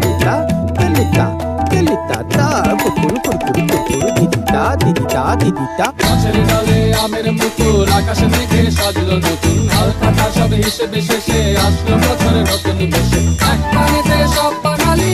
তেলিতা তেলিতা তেলিতা তা কুকুর কুকুর কুকুর দিদিতা দিদিতা দিদিতা। গাছের ডালে আমের মুকুল, আকাশে মেঘে সাজলো নতুন, হাল কাটা সব হিসেবে শেষে আসলো বছরের নতুন বেশে। এক পানেতে সব বাঙালি